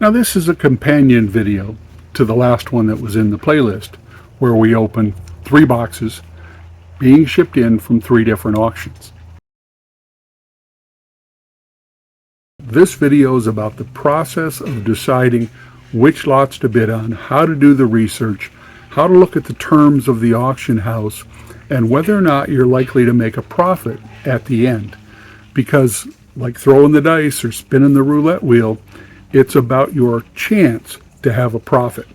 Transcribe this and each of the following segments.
Now this is a companion video to the last one that was in the playlist, where we open 3 boxes being shipped in from 3 different auctions. This video is about the process of deciding which lots to bid on, how to do the research, how to look at the terms of the auction house, and whether or not you're likely to make a profit at the end. Because like throwing the dice or spinning the roulette wheel, it's about your chance to have a profit.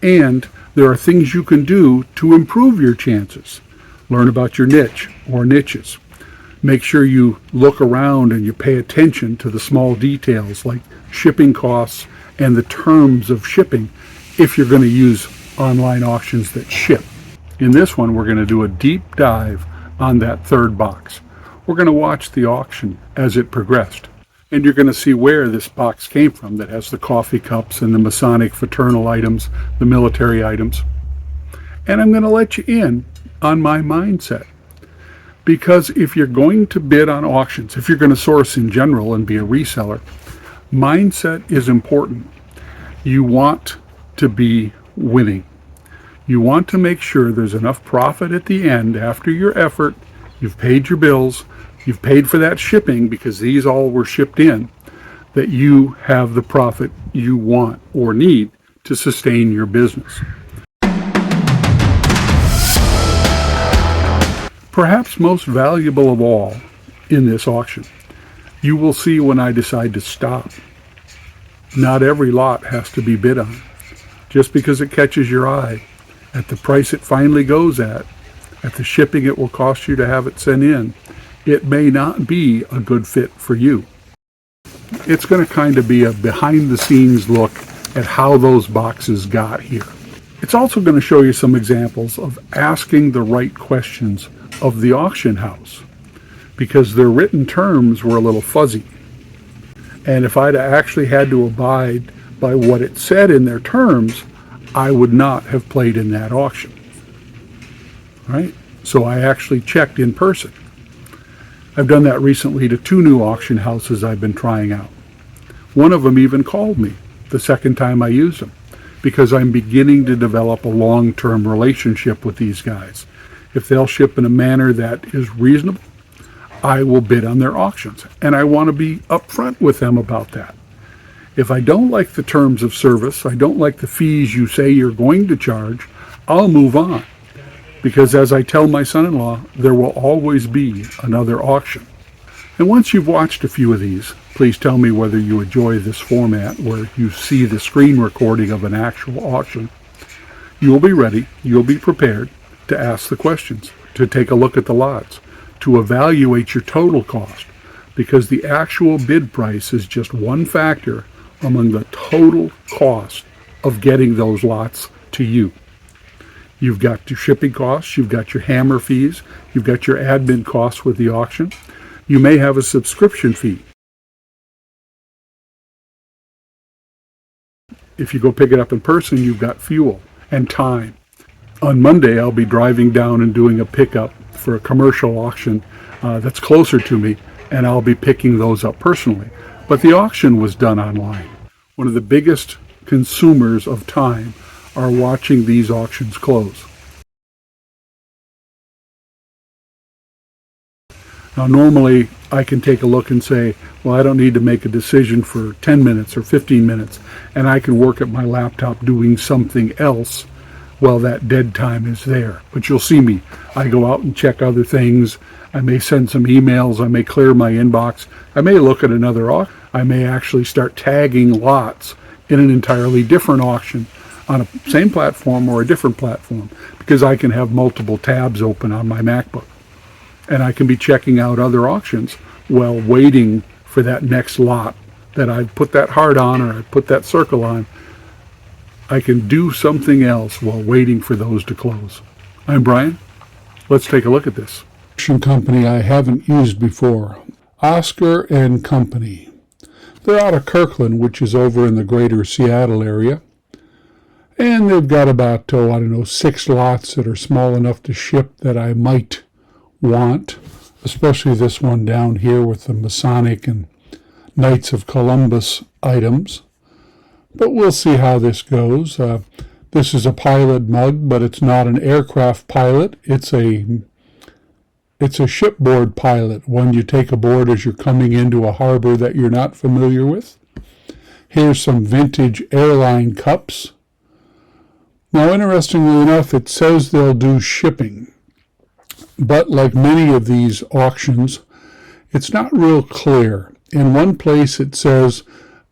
And there are things you can do to improve your chances. Learn about your niche or niches. Make sure you look around and you pay attention to the small details like shipping costs and the terms of shipping if you're going to use online auctions that ship. In this one, we're going to do a deep dive on that 3rd box. We're going to watch the auction as it progressed. And you're going to see where this box came from that has the coffee cups and the Masonic fraternal items, the military items. And I'm going to let you in on my mindset. Because if you're going to bid on auctions, if you're going to source in general and be a reseller, mindset is important. You want to be winning. You want to make sure there's enough profit at the end after your effort. You've paid your bills. You've paid for that shipping because these all were shipped in, that you have the profit you want or need to sustain your business. Perhaps most valuable of all in this auction, you will see when I decide to stop. Not every lot has to be bid on. Just because it catches your eye, at the price it finally goes at the shipping it will cost you to have it sent in, it may not be a good fit for you. It's going to kind of be a behind-the-scenes look at how those boxes got here. It's also going to show you some examples of asking the right questions of the auction house, because their written terms were a little fuzzy. And if I'd actually had to abide by what it said in their terms, I would not have played in that auction. Right? So I actually checked in person. I've done that recently to 2 new auction houses I've been trying out. One of them even called me the second time I used them, because I'm beginning to develop a long-term relationship with these guys. If they'll ship in a manner that is reasonable, I will bid on their auctions, and I want to be upfront with them about that. If I don't like the terms of service, I don't like the fees you say you're going to charge, I'll move on. Because as I tell my son-in-law, there will always be another auction. And once you've watched a few of these, please tell me whether you enjoy this format where you see the screen recording of an actual auction. You'll be ready, you'll be prepared to ask the questions, to take a look at the lots, to evaluate your total cost, because the actual bid price is just one factor among the total cost of getting those lots to you. You've got your shipping costs, you've got your hammer fees, you've got your admin costs with the auction. You may have a subscription fee. If you go pick it up in person, you've got fuel and time. On Monday, I'll be driving down and doing a pickup for a commercial auction that's closer to me, and I'll be picking those up personally. But the auction was done online. One of the biggest consumers of time are watching these auctions close. Now normally I can take a look and say, well, I don't need to make a decision for 10 minutes or 15 minutes, and I can work at my laptop doing something else while that dead time is there. But you'll see me. I go out and check other things. I may send some emails. I may clear my inbox. I may look at another auction. I may actually start tagging lots in an entirely different auction on a same platform or a different platform, because I can have multiple tabs open on my MacBook. And I can be checking out other auctions while waiting for that next lot that I've put that heart on or I put that circle on. I can do something else while waiting for those to close. I'm Brian. Let's take a look at this. Auction company I haven't used before, Oscar and Company. They're out of Kirkland, which is over in the greater Seattle area. And they've got about, 6 lots that are small enough to ship that I might want, especially this one down here with the Masonic and Knights of Columbus items. But we'll see how this goes. This is a pilot mug, but it's not an aircraft pilot. It's a shipboard pilot, one you take aboard as you're coming into a harbor that you're not familiar with. Here's some vintage airline cups. Now, interestingly enough, it says they'll do shipping. But like many of these auctions, it's not real clear. In one place it says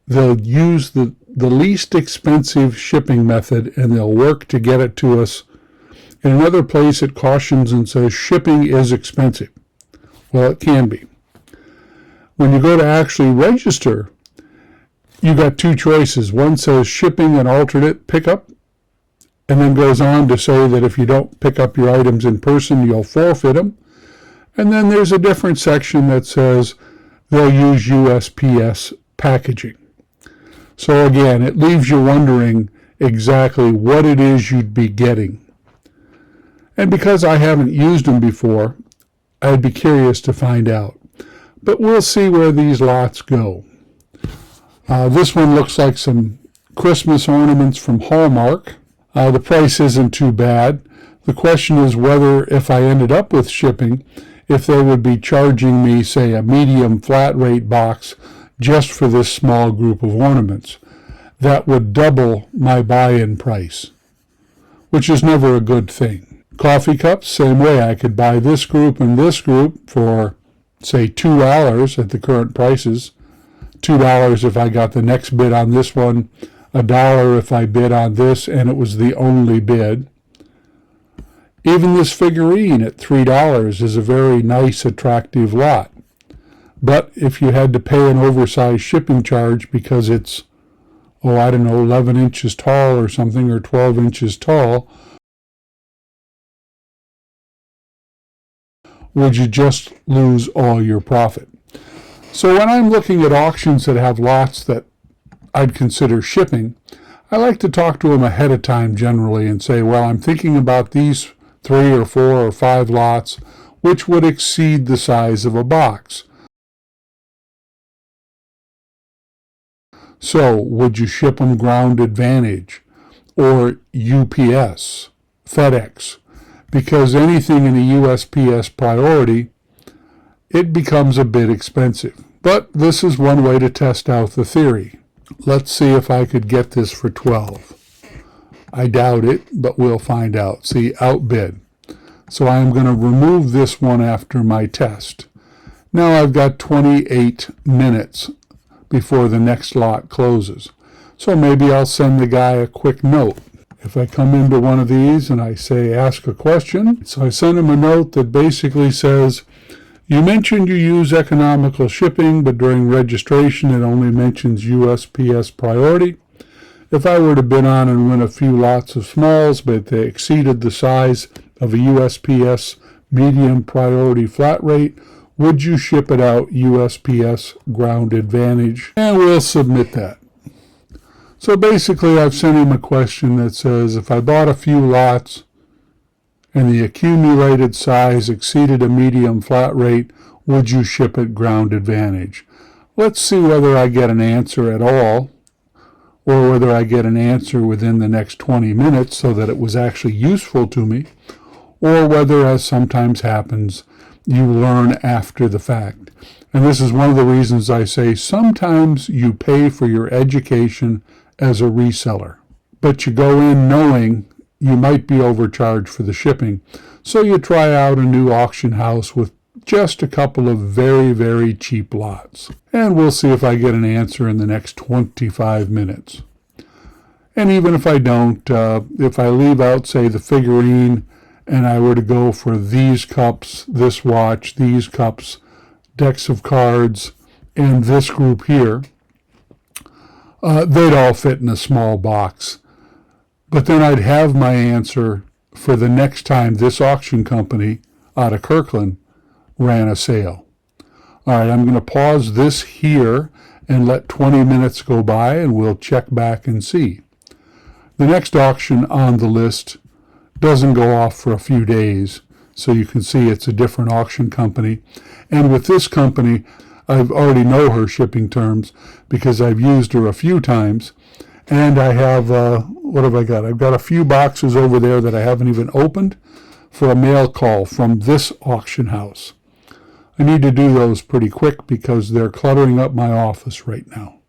they'll use the least expensive shipping method and they'll work to get it to us. In another place it cautions and says shipping is expensive. Well, it can be. When you go to actually register, you got two choices. One says shipping and alternate pickup, and then goes on to say that if you don't pick up your items in person, you'll forfeit them. And then there's a different section that says they'll use USPS packaging. So again, it leaves you wondering exactly what it is you'd be getting. And because I haven't used them before, I'd be curious to find out. But we'll see where these lots go. This one looks like some Christmas ornaments from Hallmark. The price isn't too bad. The question is whether, if I ended up with shipping, if they would be charging me, say, a medium flat rate box just for this small group of ornaments. That would double my buy-in price, which is never a good thing. Coffee cups, same way. I could buy this group and this group for, say, $2 at the current prices. $2 if I got the next bid on this one, $1 if I bid on this and it was the only bid. Even this figurine at $3 is a very nice, attractive lot. But if you had to pay an oversized shipping charge because it's, 11 inches tall or something, or 12 inches tall, would you just lose all your profit? So when I'm looking at auctions that have lots that I'd consider shipping, I like to talk to them ahead of time generally and say, well, I'm thinking about these 3 or 4 or 5 lots, which would exceed the size of a box. So would you ship them Ground Advantage or UPS, FedEx? Because anything in a USPS priority, it becomes a bit expensive. But this is one way to test out the theory. Let's see if I could get this for 12. I doubt it, but we'll find out. See, outbid. So I'm going to remove this one after my test. Now I've got 28 minutes before the next lot closes. So maybe I'll send the guy a quick note. If I come into one of these and I say, ask a question, so I send him a note that basically says, you mentioned you use economical shipping, but during registration it only mentions USPS priority. If I were to bid on and win a few lots of smalls, but they exceeded the size of a USPS medium priority flat rate, would you ship it out USPS Ground Advantage? And we'll submit that. So basically I've sent him a question that says, if I bought a few lots and the accumulated size exceeded a medium flat rate, would you ship it Ground Advantage? Let's see whether I get an answer at all, or whether I get an answer within the next 20 minutes so that it was actually useful to me, or whether, as sometimes happens, you learn after the fact. And this is one of the reasons I say sometimes you pay for your education as a reseller, but you go in knowing you might be overcharged for the shipping, so you try out a new auction house with just a couple of very, very cheap lots. And we'll see if I get an answer in the next 25 minutes. And even if I don't, if I leave out, say, the figurine, and I were to go for these cups, this watch, these cups, decks of cards, and this group here, they'd all fit in a small box. But then I'd have my answer for the next time this auction company out of Kirkland ran a sale. All right, I'm going to pause this here and let 20 minutes go by, and we'll check back and see. The next auction on the list doesn't go off for a few days, so you can see it's a different auction company. And with this company, I've already know her shipping terms because I've used her a few times, And I have, what have I got? I've got a few boxes over there that I haven't even opened for a mail call from this auction house. I need to do those pretty quick because they're cluttering up my office right now.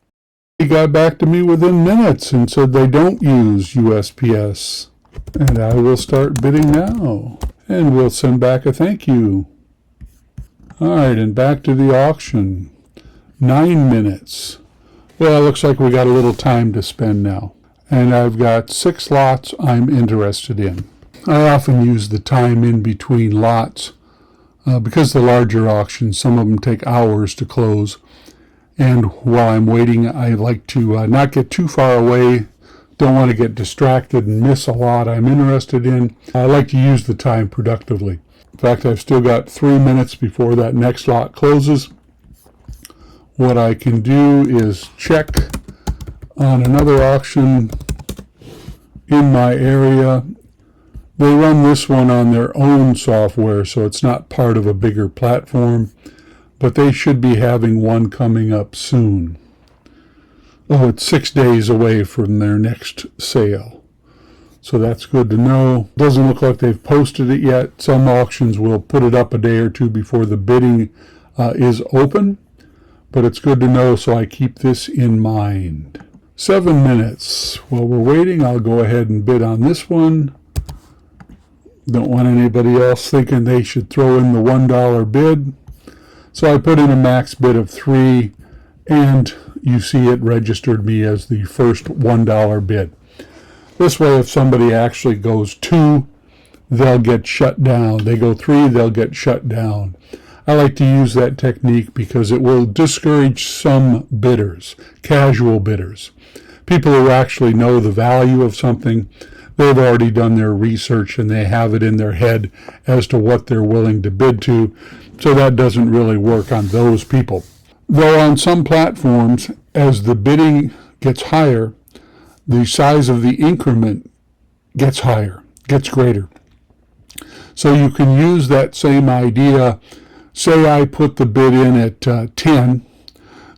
He got back to me within minutes and said they don't use USPS. And I will start bidding now. And we'll send back a thank you. All right, and back to the auction. 9 minutes. Well, it looks like we got a little time to spend now. And I've got 6 lots I'm interested in. I often use the time in between lots because the larger auctions, some of them take hours to close. And while I'm waiting, I like to not get too far away. Don't want to get distracted and miss a lot I'm interested in. I like to use the time productively. In fact, I've still got 3 minutes before that next lot closes. What I can do is check on another auction in my area. They run this one on their own software, so it's not part of a bigger platform, but they should be having one coming up soon. Oh, it's 6 days away from their next sale. So that's good to know. Doesn't look like they've posted it yet. Some auctions will put it up a day or two before the bidding is open, but it's good to know, so I keep this in mind. 7 minutes. While we're waiting, I'll go ahead and bid on this one. Don't want anybody else thinking they should throw in the $1 bid. So I put in a max bid of 3, and you see it registered me as the first $1 bid. This way, if somebody actually goes 2, they'll get shut down. They go 3, they'll get shut down. I like to use that technique because it will discourage some bidders, casual bidders. People who actually know the value of something. They've already done their research and they have it in their head as to what they're willing to bid to. So that doesn't really work on those people. Though on some platforms, as the bidding gets higher, the size of the increment gets higher, gets greater. So you can use that same idea. Say I put the bid in at 10,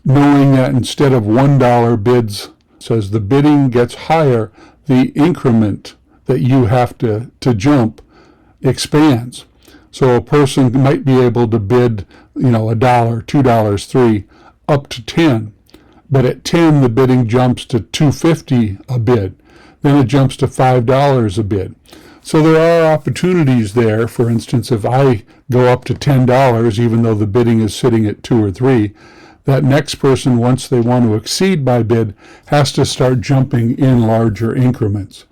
knowing that instead of $1 bids, as the bidding gets higher, the increment that you have to jump expands. So a person might be able to bid, $1, $2, $3, up to 10. But at 10, the bidding jumps to $2.50 a bid. Then it jumps to $5 a bid. So there are opportunities there. For instance, if I go up to $10, even though the bidding is sitting at 2 or 3, that next person, once they want to exceed my bid, has to start jumping in larger increments.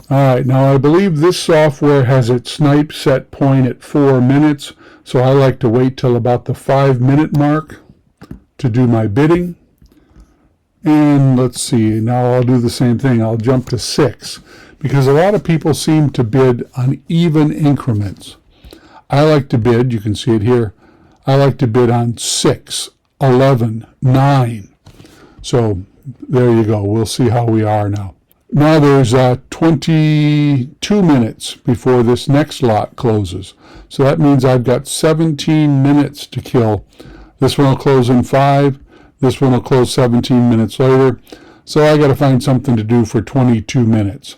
All right, now I believe this software has its snipe set point at 4 minutes, so I like to wait till about the 5-minute mark to do my bidding. And let's see, now I'll do the same thing. I'll jump to 6, because a lot of people seem to bid on even increments. I like to bid, you can see it here, I like to bid on 6, 11, 9. So there you go. We'll see how we are now. Now there's 22 minutes before this next lot closes. So that means I've got 17 minutes to kill. This one will close in 5. This one will close 17 minutes later. So I got to find something to do for 22 minutes.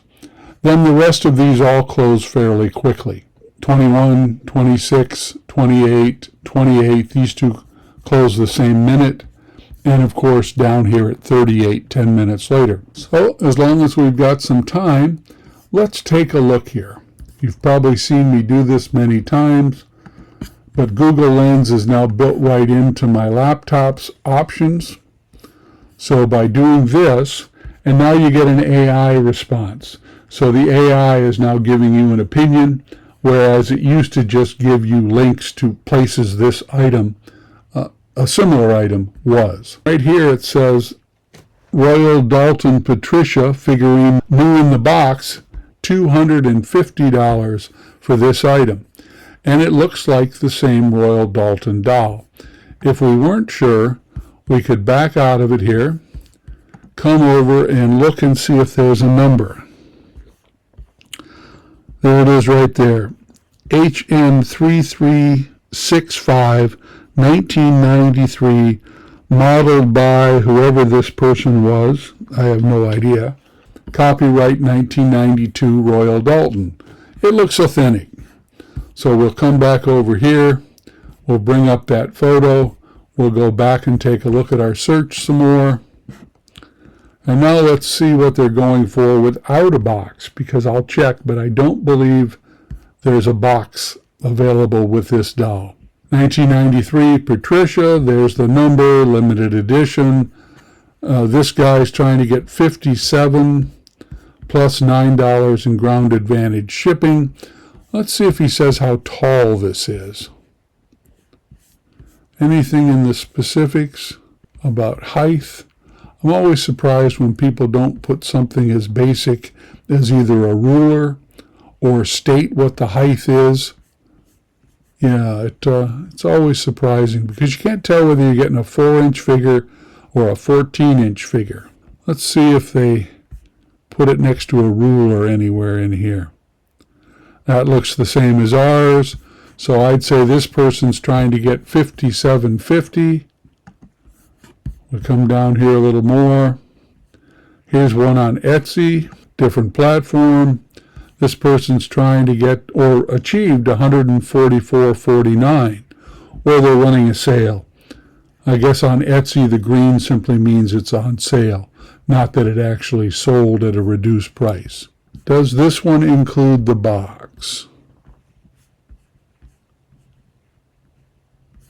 Then the rest of these all close fairly quickly. 21, 26, 28, 28. These two close the same minute, and of course down here at 38, 10 minutes later. So as long as we've got some time, let's take a look here. You've probably seen me do this many times, but Google Lens is now built right into my laptop's options. So by doing this, and now you get an AI response. So the AI is now giving you an opinion, whereas it used to just give you links to places this item, a similar item, was. Right here it says Royal Dalton Patricia figurine new in the box, $250 for this item. And it looks like the same Royal Dalton doll. If we weren't sure, we could back out of it here, come over and look and see if there's a number. There it is right there. HN3365 1993 modeled by whoever this person was. I have no idea. Copyright 1992 Royal Dalton. It looks authentic. So we'll come back over here. We'll bring up that photo. We'll go back and take a look at our search some more. And now let's see what they're going for without a box, because I'll check, but I don't believe there's a box available with this doll. 1993 Patricia, there's the number, limited edition. This guy's trying to get 57 plus $9 in ground advantage shipping. Let's see if he says how tall this is. Anything in the specifics about height? I'm always surprised when people don't put something as basic as either a ruler or state what the height is. Yeah, it's always surprising because you can't tell whether you're getting a 4-inch figure or a 14-inch figure. Let's see if they put it next to a ruler anywhere in here. That looks the same as ours, so I'd say this person's trying to get 57.50. We'll come down here a little more. Here's one on Etsy, different platform. This person's trying to get or achieved $144.49, or they're running a sale. I guess on Etsy the green simply means it's on sale, not that it actually sold at a reduced price. Does this one include the box?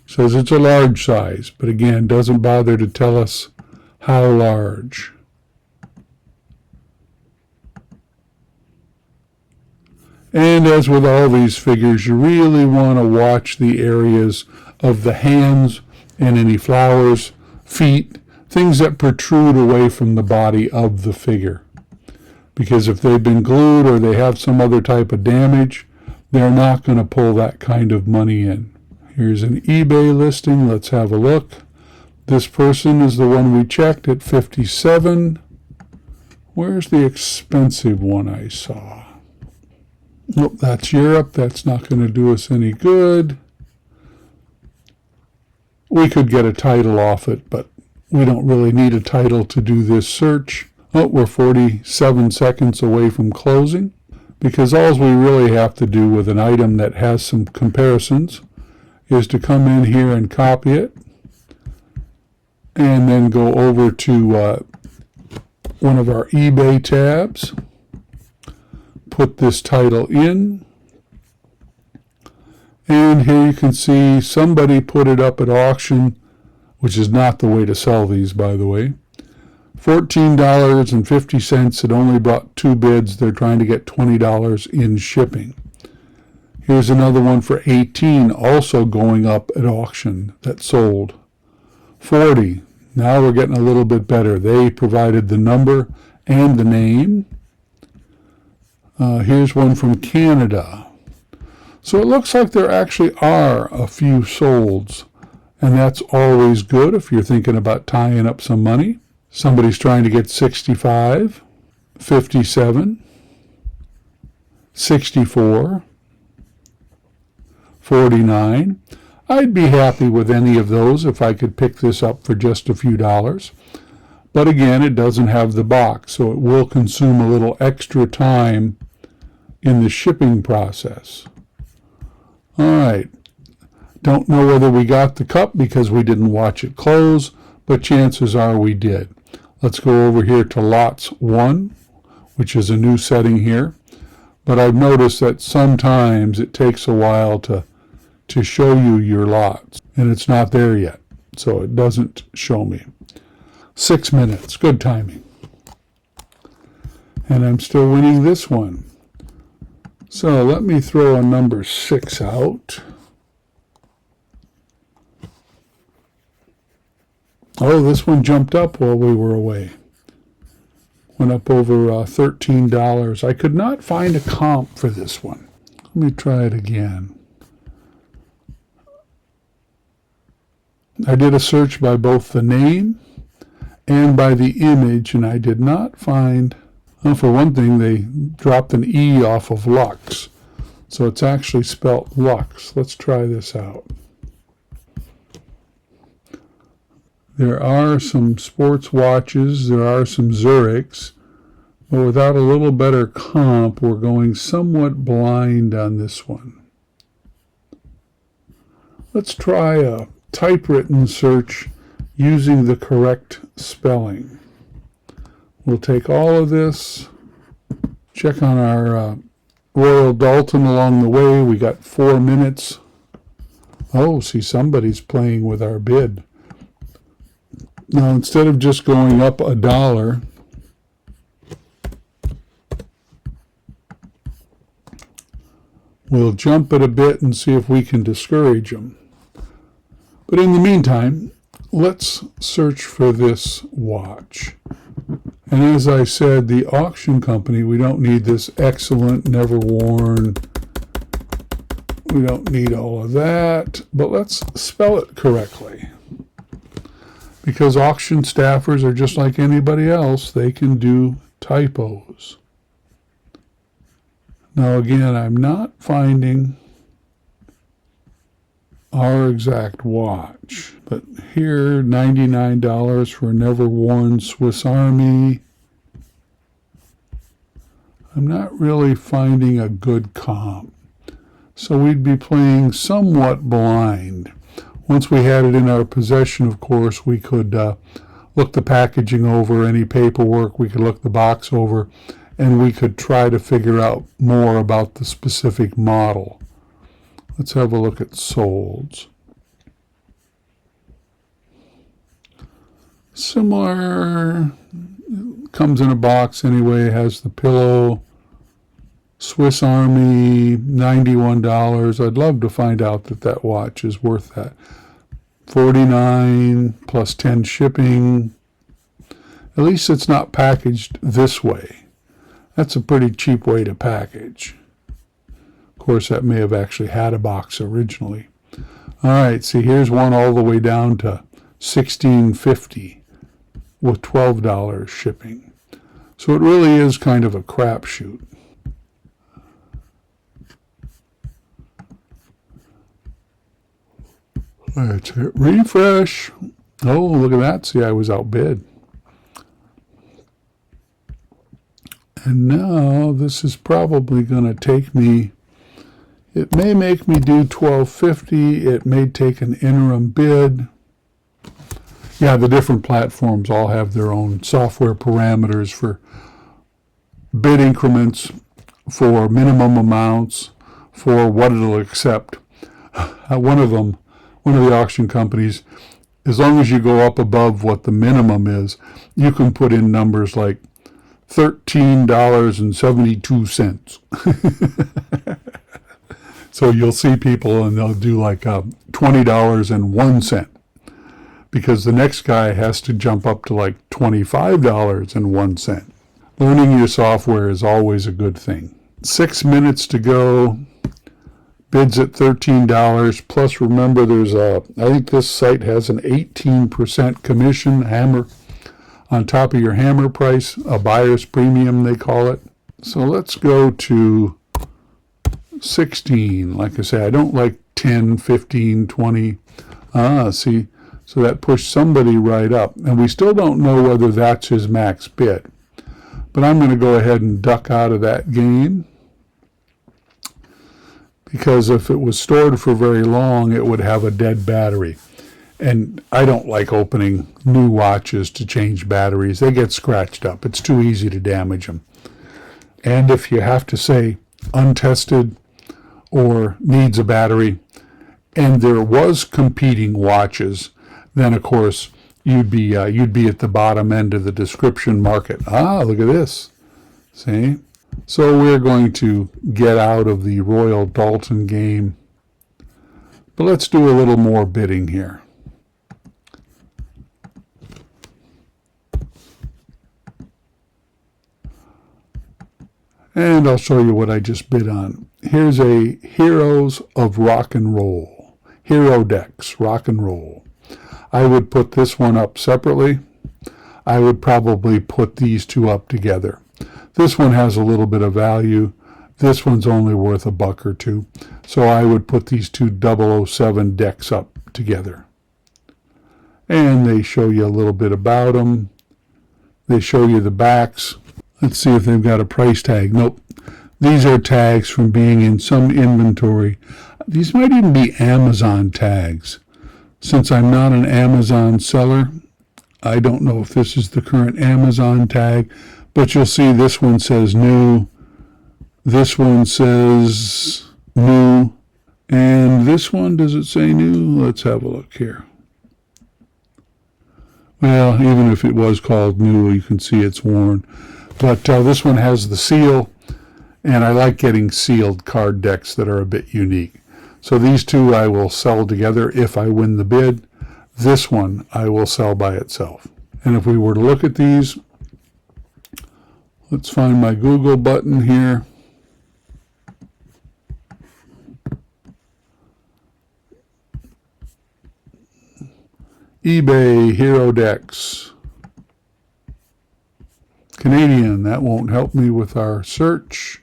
Says it's a large size, but again, doesn't bother to tell us how large. And as with all these figures, you really want to watch the areas of the hands and any flowers, feet, things that protrude away from the body of the figure. Because if they've been glued or they have some other type of damage, they're not going to pull that kind of money in. Here's an eBay listing. Let's have a look. This person is the one we checked at 57. Where's the expensive one I saw? Nope, that's Europe. That's not going to do us any good. We could get a title off it, but we don't really need a title to do this search. Oh, we're 47 seconds away from closing, because all we really have to do with an item that has some comparisons is to come in here and copy it and then go over to one of our eBay tabs, put this title in, and here you can see somebody put it up at auction, which is not the way to sell these, by the way. $14.50. It only brought 2 bids. They're trying to get $20 in shipping. Here's another one for 18, also going up at auction, that sold. 40. Now we're getting a little bit better. They provided the number and the name. Here's one from Canada. So it looks like there actually are a few solds, and that's always good if you're thinking about tying up some money. Somebody's trying to get 65, 57, 64, 49. I'd be happy with any of those if I could pick this up for just a few dollars. But again, it doesn't have the box, so it will consume a little extra time in the shipping process. All right. Don't know whether we got the cup because we didn't watch it close, but chances are we did. Let's go over here to lots 1, which is a new setting here. But I've noticed that sometimes it takes a while to show you your lots, and it's not there yet, so it doesn't show me. 6 minutes, good timing. And I'm still winning this one. So let me throw a number 6 out. Oh, this one jumped up while we were away. Went up over $13. I could not find a comp for this one. Let me try it again. I did a search by both the name and by the image, and I did not find, well, for one thing, they dropped an E off of Lux. So it's actually spelt Lux. Let's try this out. There are some sports watches, there are some Zurichs, but without a little better comp, we're going somewhat blind on this one. Let's try a typewritten search using the correct spelling. We'll take all of this, check on our Royal Dalton along the way. We got 4 minutes. Oh, see, somebody's playing with our bid. Now, instead of just going up $1, we'll jump it a bit and see if we can discourage them. But in the meantime, let's search for this watch. And as I said, the auction company, we don't need this excellent, never worn. We don't need all of that, but let's spell it correctly. Because auction staffers are just like anybody else, they can do typos. Now again, I'm not finding our exact watch, but here, $99 for a never worn Swiss Army. I'm not really finding a good comp. So we'd be playing somewhat blind. Once we had it in our possession, of course, we could look the packaging over, any paperwork, we could look the box over, and we could try to figure out more about the specific model. Let's have a look at solds. Similar, comes in a box anyway, has the pillow. Swiss Army, $91. I'd love to find out that watch is worth that. $49 plus 10 shipping. At least it's not packaged this way. That's a pretty cheap way to package. Of course, that may have actually had a box originally. All right, see, here's one all the way down to $16.50 with $12 shipping. So it really is kind of a crapshoot. Let's hit refresh. Oh, look at that. See, I was outbid. And now this is probably going to take me, it may make me do $12.50. It may take an interim bid. Yeah, the different platforms all have their own software parameters for bid increments, for minimum amounts, for what it'll accept. One of the auction companies, as long as you go up above what the minimum is, you can put in numbers like $13.72. So you'll see people and they'll do like $20.01 because the next guy has to jump up to like $25.01. Learning your software is always a good thing. 6 minutes to go. Bids at $13. Plus, remember, I think this site has an 18% commission hammer on top of your hammer price, a buyer's premium, they call it. So let's go to 16. Like I say, I don't like 10, 15, 20. See, so that pushed somebody right up. And we still don't know whether that's his max bid. But I'm going to go ahead and duck out of that game. Because if it was stored for very long, it would have a dead battery. And I don't like opening new watches to change batteries. They get scratched up. It's too easy to damage them. And if you have to say untested or needs a battery, and there was competing watches, then of course you'd be at the bottom end of the description market. Look at this. See? So we're going to get out of the Royal Dalton game. But let's do a little more bidding here. And I'll show you what I just bid on. Here's a Heroes of Rock and Roll. Hero Decks, Rock and Roll. I would put this one up separately. I would probably put these two up together. This one has a little bit of value. This one's only worth $1 or $2. So I would put these two 007 decks up together. And they show you a little bit about them. They show you the backs. Let's see if they've got a price tag. Nope. These are tags from being in some inventory. These might even be Amazon tags. Since I'm not an Amazon seller, I don't know if this is the current Amazon tag, but you'll see this one says new, this one says new, and this one, does it say new? Let's have a look here. Well, even if it was called new, you can see it's worn. But this one has the seal, and I like getting sealed card decks that are a bit unique. So these two I will sell together if I win the bid. This one I will sell by itself. And if we were to look at these, let's find my Google button here. eBay Hero Decks. Canadian, that won't help me with our search.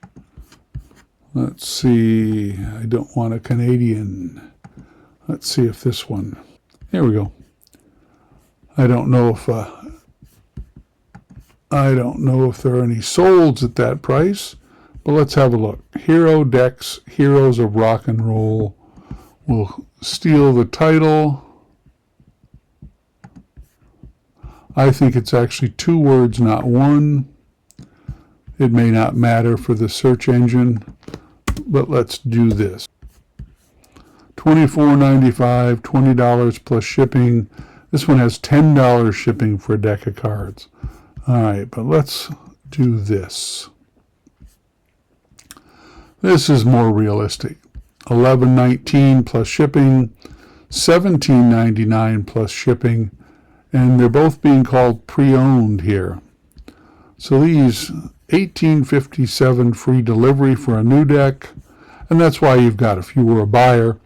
Let's see, I don't want a Canadian. Let's see if this one, here we go. I don't know if there are any solds at that price, but let's have a look. Hero Decks, Heroes of Rock and Roll. We'll steal the title. I think it's actually 2 words, not 1. It may not matter for the search engine, but let's do this. $24.95, $20 plus shipping. This one has $10 shipping for a deck of cards. All right, but let's do this. This is more realistic. $11.19 plus shipping, $17.99 plus shipping, and they're both being called pre-owned here. So these $18.57 free delivery for a new deck, and that's why you've got, if you were a buyer,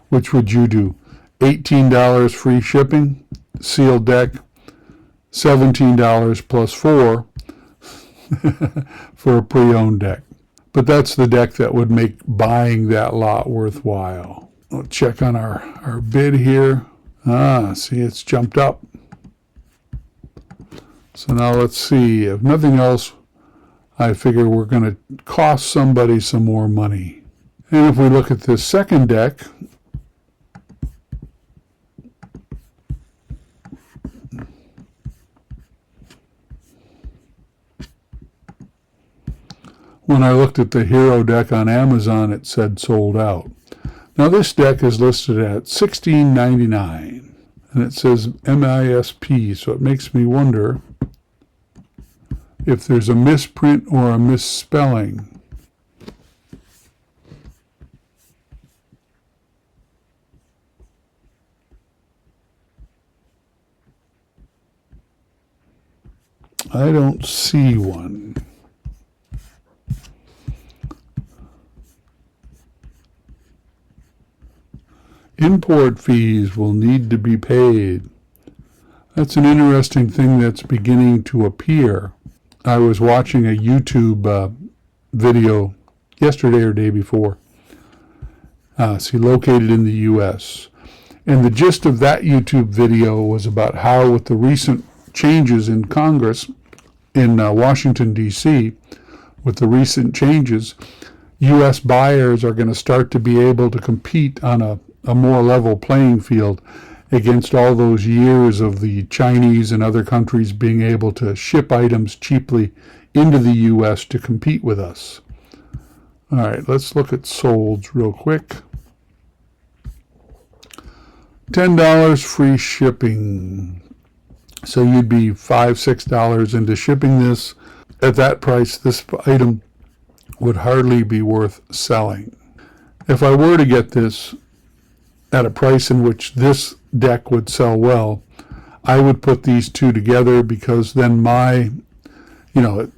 which would you do? $18 free shipping, sealed deck, $17 plus 4 for a pre-owned deck. But that's the deck that would make buying that lot worthwhile. We'll check on our bid here. See, it's jumped up. So now let's see. If nothing else, I figure we're going to cost somebody some more money. And if we look at this second deck, when I looked at the Hero deck on Amazon, it said sold out. Now this deck is listed at $16.99, and it says MISP, so it makes me wonder if there's a misprint or a misspelling. I don't see one. Import fees will need to be paid. That's an interesting thing that's beginning to appear. I was watching a YouTube video yesterday or day before. Located in the U.S. And the gist of that YouTube video was about how, with the recent changes in Congress in Washington, D.C., with the recent changes, U.S. buyers are going to start to be able to compete on a more level playing field against all those years of the Chinese and other countries being able to ship items cheaply into the U.S. to compete with us. All right, let's look at solds real quick. $10 free shipping. So you'd be $5, $6 into shipping this. At that price, this item would hardly be worth selling. If I were to get this at a price in which this deck would sell well, I would put these two together, because then they're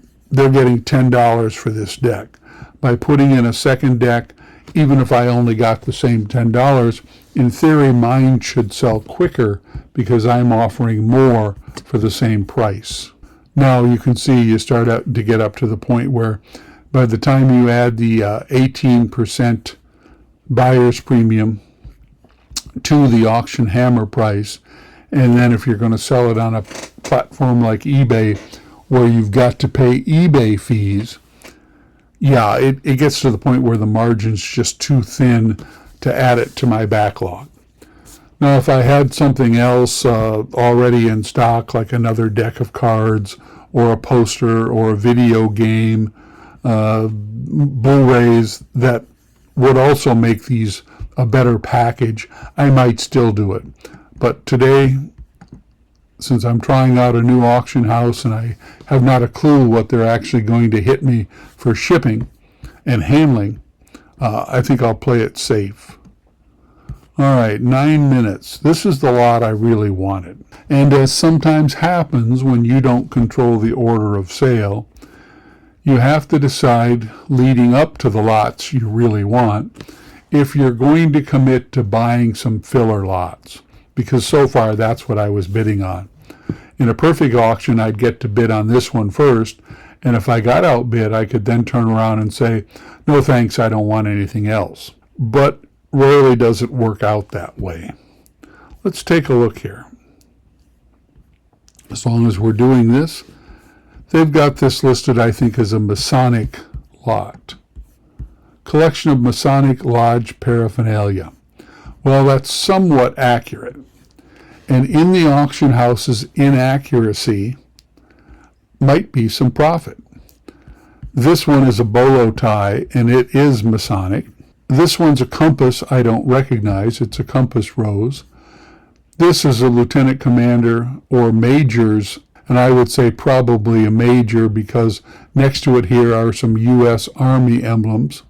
getting $10 for this deck. By putting in a second deck, even if I only got the same $10, in theory mine should sell quicker because I'm offering more for the same price. Now you can see you start out to get up to the point where by the time you add the 18% buyer's premium to the auction hammer price, And then if you're going to sell it on a platform like eBay, where you've got to pay eBay fees, yeah, it gets to the point where the margin's just too thin to add it to my backlog. Now, if I had something else already in stock, like another deck of cards or a poster or a video game, Blu-rays that would also make these a better package, I might still do it. But today, since I'm trying out a new auction house and I have not a clue what they're actually going to hit me for shipping and handling, I think I'll play it safe. All right, 9 minutes. This is the lot I really wanted. And as sometimes happens when you don't control the order of sale, you have to decide leading up to the lots you really want if you're going to commit to buying some filler lots, because so far that's what I was bidding on. In a perfect auction, I'd get to bid on this one first, and if I got outbid, I could then turn around and say, no thanks, I don't want anything else. But rarely does it work out that way. Let's take a look here. As long as we're doing this, they've got this listed, I think, as a Masonic lot. Collection of Masonic Lodge paraphernalia. Well, that's somewhat accurate. And in the auction house's inaccuracy might be some profit. This one is a bolo tie, and it is Masonic. This one's a compass I don't recognize. It's a compass rose. This is a lieutenant commander or major's, and I would say probably a major because next to it here are some U.S. Army emblems.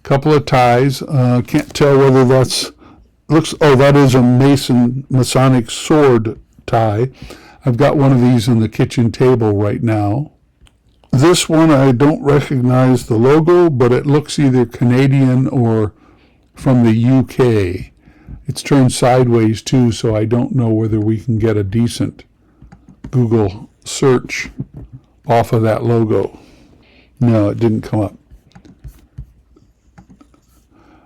Couple of ties. Can't tell whether that's that is a Masonic sword tie. I've got one of these on the kitchen table right now. This one, I don't recognize the logo, but it looks either Canadian or from the UK. It's turned sideways too, so I don't know whether we can get a decent Google search off of that logo. No, it didn't come up.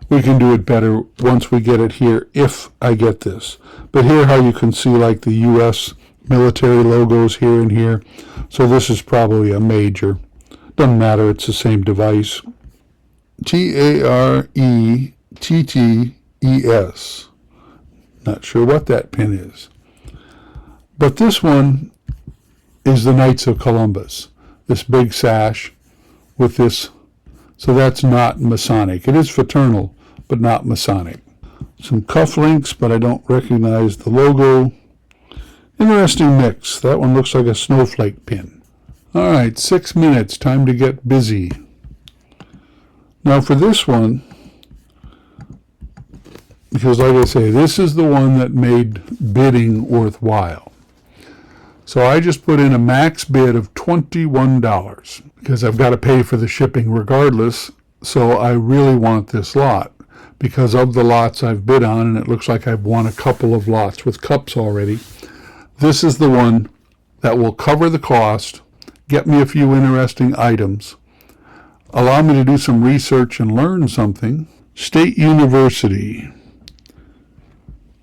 We can do it better once we get it here, if I get this. But here how you can see like the U.S. military logos here and here. So this is probably a major. Doesn't matter, it's the same device. TARETTES. Not sure what that pin is. But this one is the Knights of Columbus. This big sash with this. So that's not Masonic. It is fraternal, but not Masonic. Some cufflinks, but I don't recognize the logo. Interesting mix. That one looks like a snowflake pin. All right, 6 minutes. Time to get busy. Now for this one, because like I say, this is the one that made bidding worthwhile. So I just put in a max bid of $21 because I've got to pay for the shipping regardless. So I really want this lot because of the lots I've bid on, and it looks like I've won a couple of lots with cups already. This is the one that will cover the cost, get me a few interesting items, allow me to do some research and learn something. State University.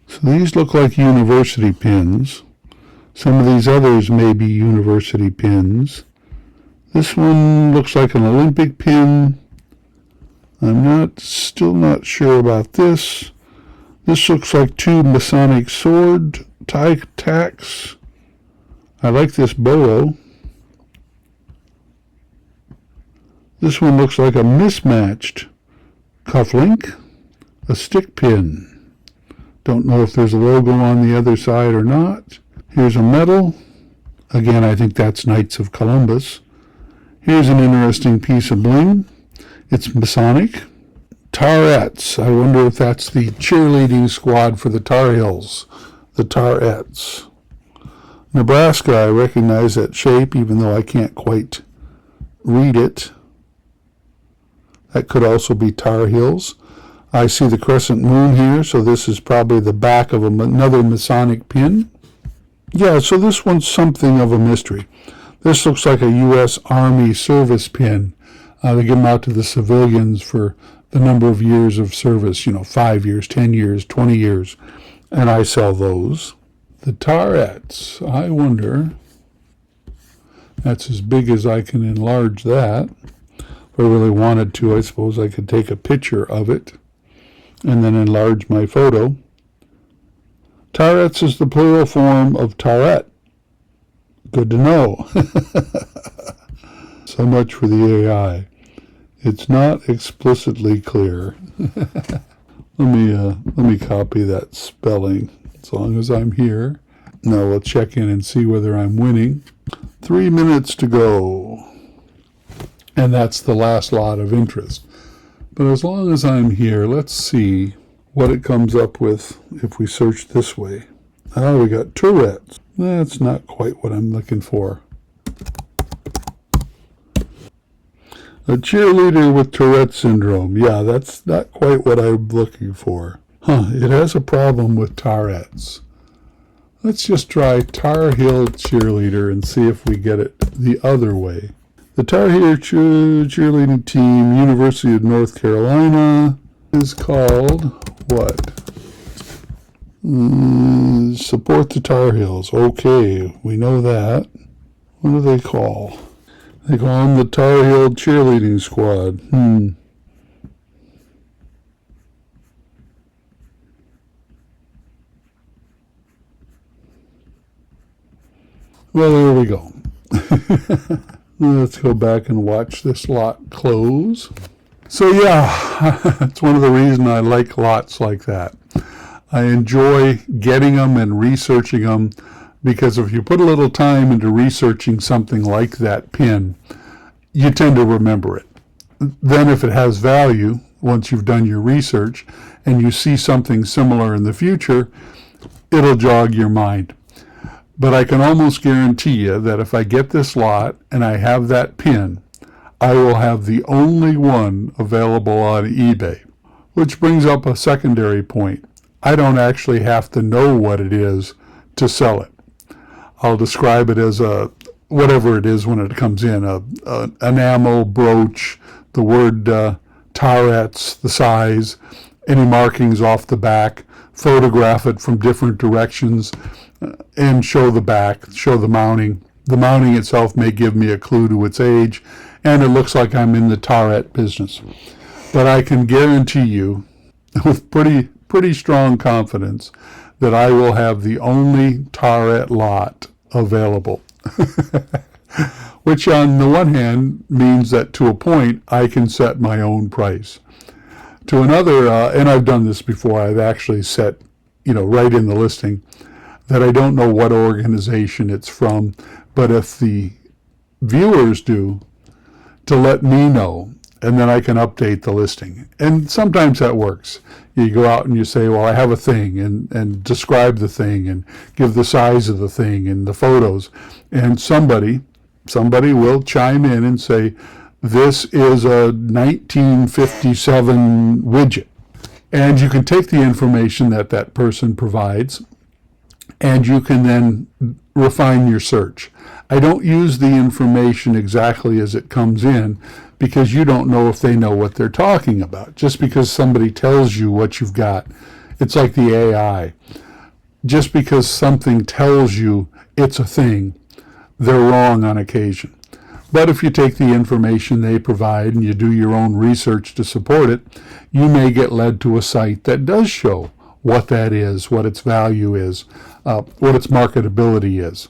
So these look like university pins. Some of these others may be university pins. This one looks like an Olympic pin. I'm still not sure about this. This looks like two Masonic sword tie tacks. I like this bolo. This one looks like a mismatched cufflink, a stick pin. Don't know if there's a logo on the other side or not. Here's a medal. Again, I think that's Knights of Columbus. Here's an interesting piece of bling. It's Masonic. Tarettes. I wonder if that's the cheerleading squad for the Tar Heels. The Tarettes. Nebraska, I recognize that shape, even though I can't quite read it. That could also be Tar Heels. I see the crescent moon here, so this is probably the back of another Masonic pin. Yeah, so this one's something of a mystery. This looks like a U.S. Army service pin. They give them out to the civilians for the number of years of service, 5 years, 10 years, 20 years, and I sell those. The Tarettes, I wonder, that's as big as I can enlarge that. If I really wanted to, I suppose I could take a picture of it and then enlarge my photo. Tarettes is the plural form of Tarette. Good to know. So much for the AI. It's not explicitly clear. Let me copy that spelling as long as I'm here. Now we'll check in and see whether I'm winning. 3 minutes to go. And that's the last lot of interest. But as long as I'm here, let's see what it comes up with if we search this way. Oh, we got Tourette's. That's not quite what I'm looking for. A cheerleader with Tourette syndrome. Yeah, that's not quite what I'm looking for. It has a problem with Tourette's. Let's just try Tar Heel cheerleader and see if we get it the other way. The Tar Heel cheerleading team, University of North Carolina, is called what? Support the Tar Heels. Okay, we know that. What do they call? They call them the Tar Heel cheerleading squad. Well, there we go. Let's go back and watch this lot close. So yeah, that's one of the reasons I like lots like that. I enjoy getting them and researching them, because if you put a little time into researching something like that pin, you tend to remember it. Then if it has value, once you've done your research and you see something similar in the future, it'll jog your mind. But I can almost guarantee you that if I get this lot and I have that pin, I will have the only one available on eBay. Which brings up a secondary point. I don't actually have to know what it is to sell it. I'll describe it as a, whatever it is when it comes in, an enamel brooch, the word Tarettes, the size, any markings off the back, photograph it from different directions, and show the back, show the mounting. The mounting itself may give me a clue to its age, and it looks like I'm in the Tarette business. But I can guarantee you, with pretty strong confidence, that I will have the only Tarette lot available. Which on the one hand means that to a point I can set my own price. To another, and I've done this before, I've actually set, right in the listing, that I don't know what organization it's from, but if the viewers do, to let me know, and then I can update the listing. And sometimes that works. You go out and you say, well, I have a thing, and describe the thing, and give the size of the thing and the photos. And somebody will chime in and say, this is a 1957 widget. And you can take the information that that person provides, and you can then refine your search. I don't use the information exactly as it comes in, because you don't know if they know what they're talking about. Just because somebody tells you what you've got, it's like the AI. Just because something tells you it's a thing, they're wrong on occasion. But if you take the information they provide and you do your own research to support it, you may get led to a site that does show what that is, what its value is, what its marketability is.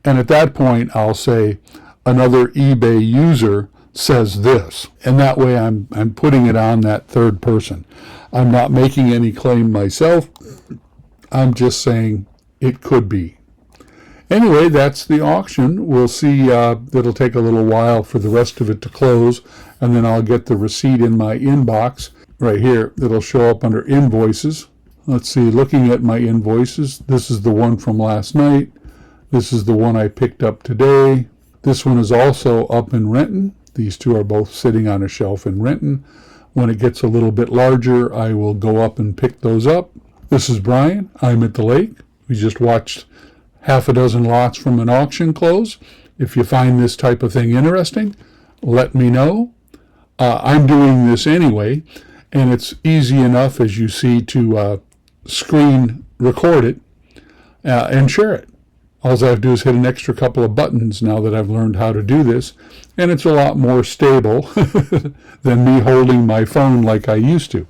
And at that point, I'll say, another eBay user says this. And that way I'm putting it on that third person. I'm not making any claim myself. I'm just saying it could be. Anyway, that's the auction. We'll see. It'll take a little while for the rest of it to close, and then I'll get the receipt in my inbox. Right here, it'll show up under invoices. Let's see, looking at my invoices, this is the one from last night. This is the one I picked up today. This one is also up in Renton. These two are both sitting on a shelf in Renton. When it gets a little bit larger, I will go up and pick those up. This is Brian. I'm at the lake. We just watched half a dozen lots from an auction close. If you find this type of thing interesting, let me know. I'm doing this anyway, and it's easy enough, as you see, to screen record it and share it. All I have to do is hit an extra couple of buttons now that I've learned how to do this, and it's a lot more stable than me holding my phone like I used to.